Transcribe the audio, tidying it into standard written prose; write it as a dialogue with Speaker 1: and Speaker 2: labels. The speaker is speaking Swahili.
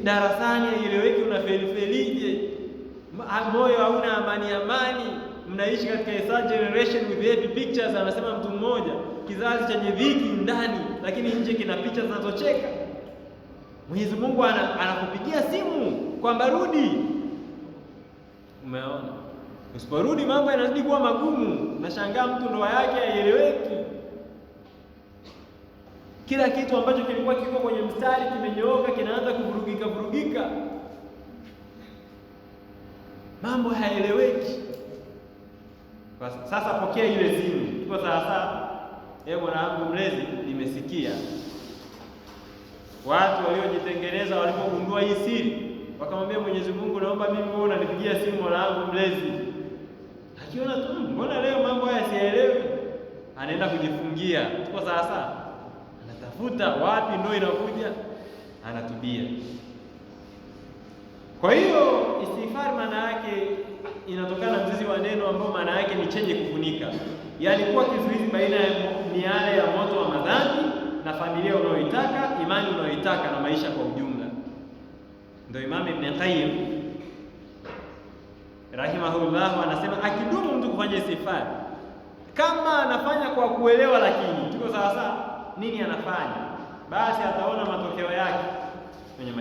Speaker 1: darasani haieleweki, unafelifelije, moyo hauna amani, mnaishi katika a third generation with happy pictures. Anasema mtu mmoja, kizazi chenye dhiki ndani, lakini nje kina picha zinazocheka. Mwenyezi Mungu anakupigia simu kwamba rudi. Umeona? Usiporudi mambo yanazidi kuwa magumu. Nashangaa mtu ndoa yake haieleweki. Kila kitu ambacho kilikuwa kiko kwenye mstari kimenyooka, kinaanza kuvurugika. Mambo hayaeleweki. Sasa pokea ile simu. Tuko sasa, mwanangu mlezi, nimesikia watu waliojitengeneza walipogundua hii siri, wakamwambia Mwenyezi Mungu, naomba mimi wewe unanipigia simu mwanangu mlezi. Akiona tu mbona leo mambo haya sielewi, anaenda kujifungia. Tuko sasa, anatafuta wapi ndio inakuja, anatubia. Kwa hiyo istighfar maana yake inatokana mzizi wa neno ambao maana yake ni chenye kufunika, yaani kuwa kizuizi baina ya miale ya moto wa madhambi na familia unayoitaka, imani unayoitaka na maisha kwa ujumla. Ndio Imam Ibn Qayyim rahimahullah anasema akidumu mtu kufanya istighfar, kama anafanya kwa kuelewa, lakini tuko sawa nini anafanya, basi ataona matokeo yake kwenye